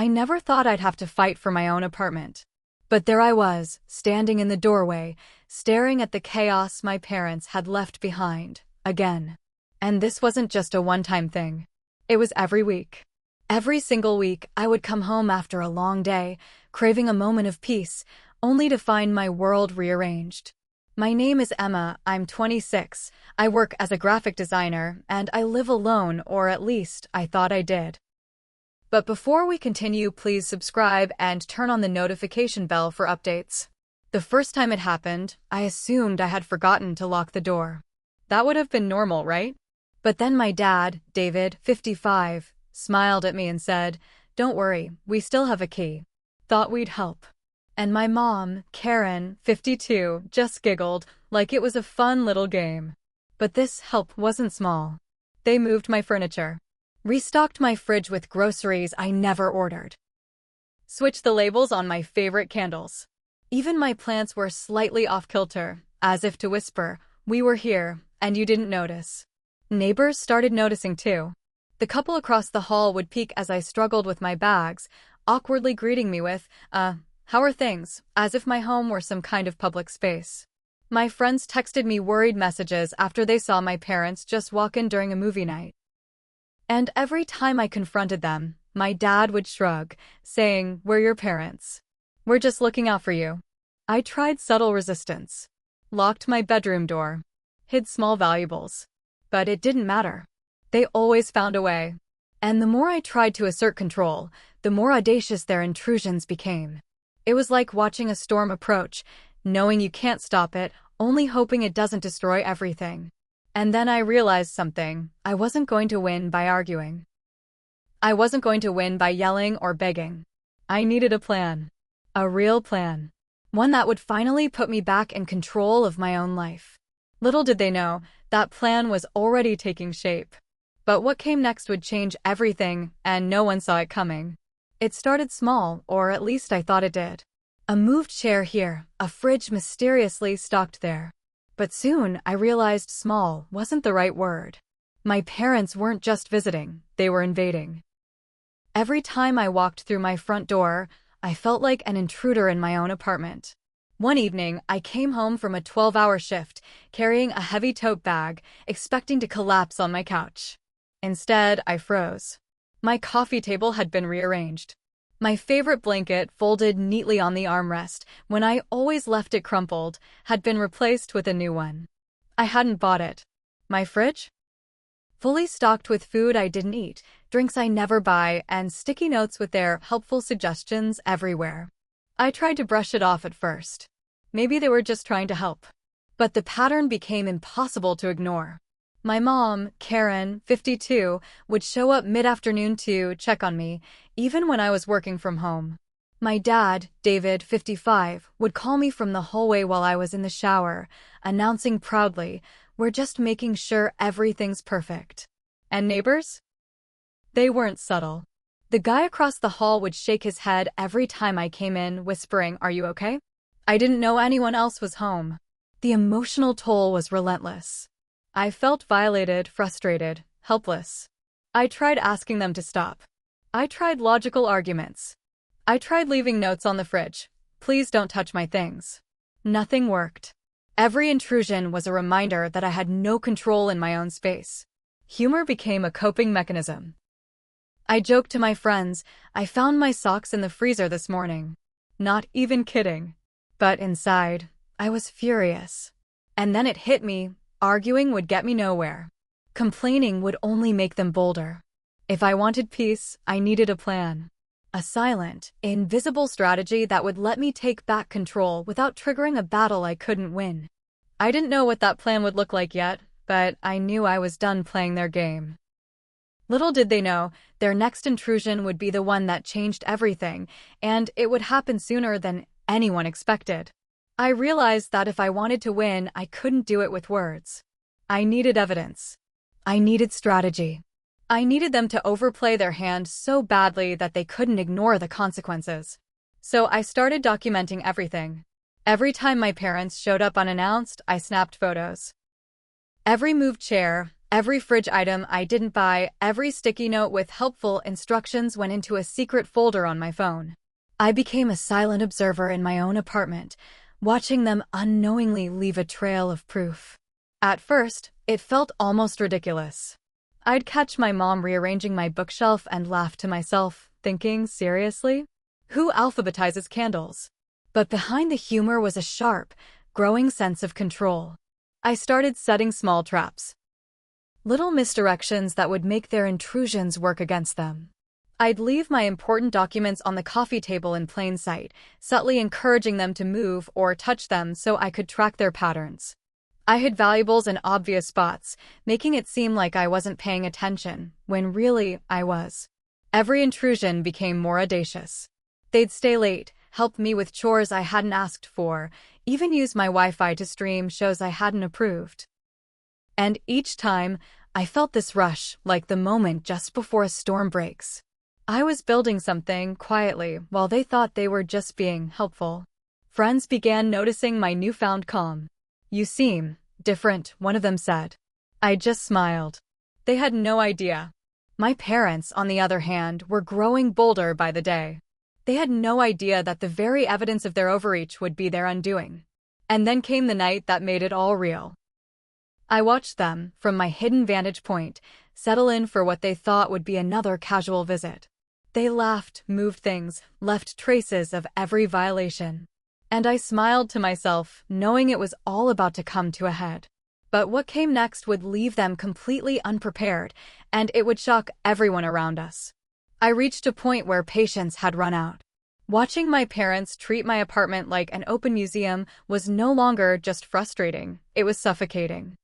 I never thought I'd have to fight for my own apartment. But there I was, standing in the doorway, staring at the chaos my parents had left behind, again. And this wasn't just a one-time thing. It was every week. Every single week, I would come home after a long day, craving a moment of peace, only to find my world rearranged. My name is Emma, I'm 26, I work as a graphic designer, and I live alone, or at least, I thought I did. But before we continue, please subscribe and turn on the notification bell for updates. The first time it happened, I assumed I had forgotten to lock the door. That would have been normal, right? But then my dad, David, 55, smiled at me and said, "Don't worry, we still have a key." Thought we'd help. And my mom, Karen, 52, just giggled like it was a fun little game. But this help wasn't small. They moved my furniture, restocked my fridge with groceries I never ordered, switched the labels on my favorite candles. Even my plants were slightly off-kilter, as if to whisper, "We were here, and you didn't notice." Neighbors started noticing too. The couple across the hall would peek as I struggled with my bags, awkwardly greeting me with, "How are things?" as if my home were some kind of public space. My friends texted me worried messages after they saw my parents just walk in during a movie night. And every time I confronted them, my dad would shrug, saying, "We're your parents. We're just looking out for you." I tried subtle resistance, locked my bedroom door, hid small valuables. But it didn't matter. They always found a way. And the more I tried to assert control, the more audacious their intrusions became. It was like watching a storm approach, knowing you can't stop it, only hoping it doesn't destroy everything. And then I realized something. I wasn't going to win by arguing. I wasn't going to win by yelling or begging. I needed a plan. A real plan. One that would finally put me back in control of my own life. Little did they know, that plan was already taking shape. But what came next would change everything, and no one saw it coming. It started small, or at least I thought it did. A moved chair here, a fridge mysteriously stocked there. But soon I realized small wasn't the right word. My parents weren't just visiting, they were invading. Every time I walked through my front door, I felt like an intruder in my own apartment. One evening, I came home from a 12-hour shift, carrying a heavy tote bag, expecting to collapse on my couch. Instead, I froze. My coffee table had been rearranged. My favorite blanket, folded neatly on the armrest, when I always left it crumpled, had been replaced with a new one. I hadn't bought it. My fridge? Fully stocked with food I didn't eat, drinks I never buy, and sticky notes with their helpful suggestions everywhere. I tried to brush it off at first. Maybe they were just trying to help. But the pattern became impossible to ignore. My mom, Karen, 52, would show up mid-afternoon to check on me, even when I was working from home. My dad, David, 55, would call me from the hallway while I was in the shower, announcing proudly, "We're just making sure everything's perfect." And neighbors? They weren't subtle. The guy across the hall would shake his head every time I came in, whispering, "Are you okay?" I didn't know anyone else was home. The emotional toll was relentless. I felt violated, frustrated, helpless. I tried asking them to stop. I tried logical arguments. I tried leaving notes on the fridge. "Please don't touch my things." Nothing worked. Every intrusion was a reminder that I had no control in my own space. Humor became a coping mechanism. I joked to my friends, "I found my socks in the freezer this morning." Not even kidding. But inside, I was furious. And then it hit me, arguing would get me nowhere. Complaining would only make them bolder. If I wanted peace, I needed a plan. A silent, invisible strategy that would let me take back control without triggering a battle I couldn't win. I didn't know what that plan would look like yet, but I knew I was done playing their game. Little did they know, their next intrusion would be the one that changed everything, and it would happen sooner than anyone expected. I realized that if I wanted to win, I couldn't do it with words. I needed evidence. I needed strategy. I needed them to overplay their hand so badly that they couldn't ignore the consequences. So I started documenting everything. Every time my parents showed up unannounced, I snapped photos. Every moved chair, Every fridge item I didn't buy, every sticky note with helpful instructions went into a secret folder on my phone. I became a silent observer in my own apartment, watching them unknowingly leave a trail of proof. At first, it felt almost ridiculous. I'd catch my mom rearranging my bookshelf and laugh to myself, thinking, seriously? Who alphabetizes candles? But behind the humor was a sharp, growing sense of control. I started setting small traps. Little misdirections that would make their intrusions work against them. I'd leave my important documents on the coffee table in plain sight, subtly encouraging them to move or touch them so I could track their patterns. I hid valuables in obvious spots, making it seem like I wasn't paying attention, when really I was. Every intrusion became more audacious. They'd stay late, help me with chores I hadn't asked for, even use my Wi-Fi to stream shows I hadn't approved. And each time, I felt this rush, like the moment just before a storm breaks. I was building something quietly while they thought they were just being helpful. Friends began noticing my newfound calm. "You seem different," one of them said. I just smiled. They had no idea. My parents, on the other hand, were growing bolder by the day. They had no idea that the very evidence of their overreach would be their undoing. And then came the night that made it all real. I watched them, from my hidden vantage point, settle in for what they thought would be another casual visit. They laughed, moved things, left traces of every violation. And I smiled to myself, knowing it was all about to come to a head. But what came next would leave them completely unprepared, and it would shock everyone around us. I reached a point where patience had run out. Watching my parents treat my apartment like an open museum was no longer just frustrating, it was suffocating.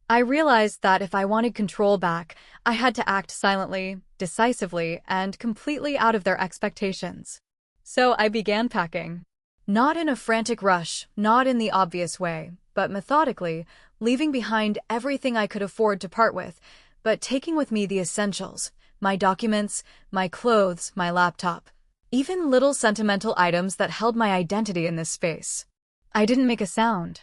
I realized that if I wanted control back, I had to act silently, decisively, and completely out of their expectations. So I began packing. Not in a frantic rush, not in the obvious way, but methodically, leaving behind everything I could afford to part with, but taking with me the essentials, my documents, my clothes, my laptop, even little sentimental items that held my identity in this space. I didn't make a sound.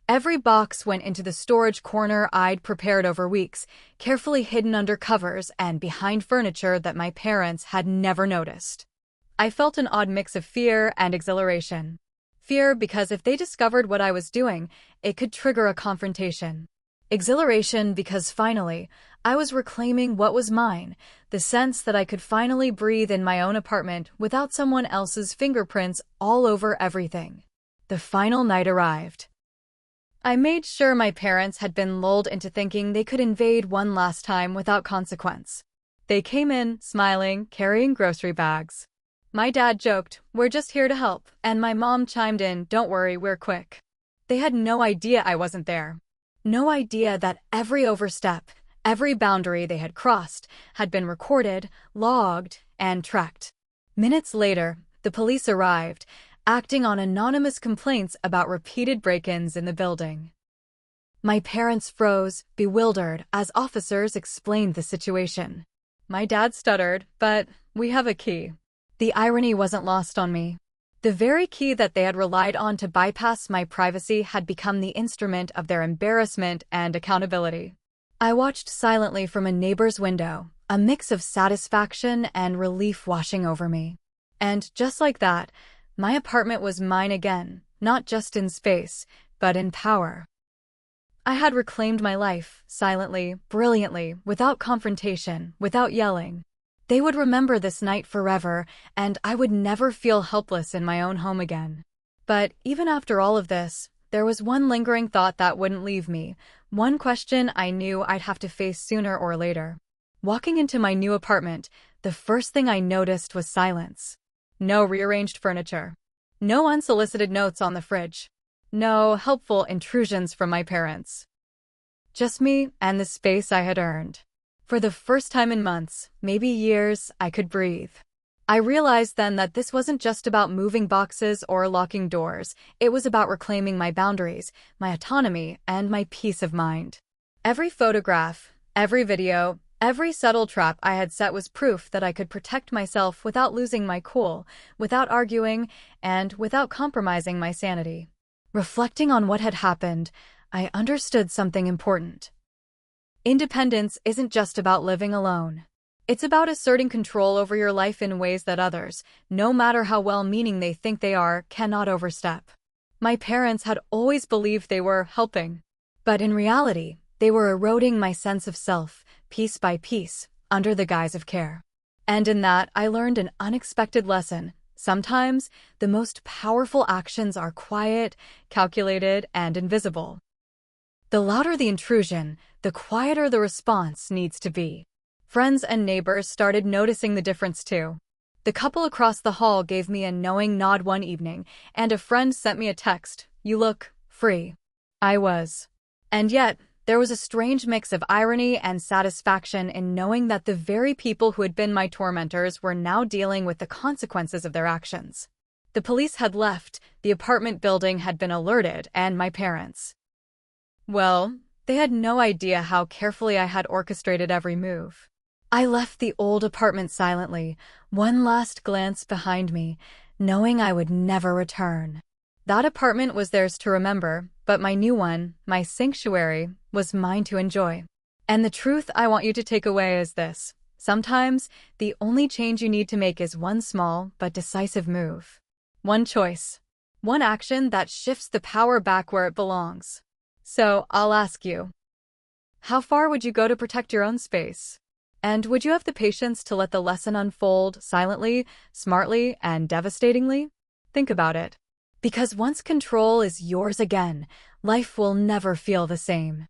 Every box went into the storage corner I'd prepared over weeks, carefully hidden under covers and behind furniture that my parents had never noticed. I felt an odd mix of fear and exhilaration. Fear because if they discovered what I was doing, it could trigger a confrontation. Exhilaration because finally, I was reclaiming what was mine, the sense that I could finally breathe in my own apartment without someone else's fingerprints all over everything. The final night arrived. I made sure my parents had been lulled into thinking they could invade one last time without consequence. They came in, smiling, carrying grocery bags. My dad joked, "We're just here to help," and my mom chimed in, "Don't worry, we're quick." They had no idea I wasn't there. No idea that every overstep, every boundary they had crossed, had been recorded, logged, and tracked. Minutes later, the police arrived, acting on anonymous complaints about repeated break-ins in the building. My parents froze, bewildered, as officers explained the situation. My dad stuttered, "But we have a key." The irony wasn't lost on me. The very key that they had relied on to bypass my privacy had become the instrument of their embarrassment and accountability. I watched silently from a neighbor's window, a mix of satisfaction and relief washing over me. And just like that, my apartment was mine again, not just in space, but in power. I had reclaimed my life, silently, brilliantly, without confrontation, without yelling. They would remember this night forever, and I would never feel helpless in my own home again. But even after all of this, there was one lingering thought that wouldn't leave me, one question I knew I'd have to face sooner or later. Walking into my new apartment, the first thing I noticed was silence. No rearranged furniture. No unsolicited notes on the fridge. No helpful intrusions from my parents. Just me and the space I had earned. For the first time in months, maybe years, I could breathe. I realized then that this wasn't just about moving boxes or locking doors. It was about reclaiming my boundaries, my autonomy, and my peace of mind. Every photograph, every video, every subtle trap I had set was proof that I could protect myself without losing my cool, without arguing, and without compromising my sanity. Reflecting on what had happened, I understood something important. Independence isn't just about living alone. It's about asserting control over your life in ways that others, no matter how well-meaning they think they are, cannot overstep. My parents had always believed they were helping, but in reality, they were eroding my sense of self, piece by piece, under the guise of care. And in that, I learned an unexpected lesson. Sometimes, the most powerful actions are quiet, calculated, and invisible. The louder the intrusion, the quieter the response needs to be. Friends and neighbors started noticing the difference too. The couple across the hall gave me a knowing nod one evening, and a friend sent me a text, "You look free." I was. And yet, there was a strange mix of irony and satisfaction in knowing that the very people who had been my tormentors were now dealing with the consequences of their actions. The police had left, the apartment building had been alerted, and my parents, well, they had no idea how carefully I had orchestrated every move. I left the old apartment silently, one last glance behind me, knowing I would never return. That apartment was theirs to remember, but my new one, my sanctuary, was mine to enjoy. And the truth I want you to take away is this: sometimes, the only change you need to make is one small but decisive move. One choice. One action that shifts the power back where it belongs. So, I'll ask you, how far would you go to protect your own space? And would you have the patience to let the lesson unfold silently, smartly, and devastatingly? Think about it. Because once control is yours again, life will never feel the same.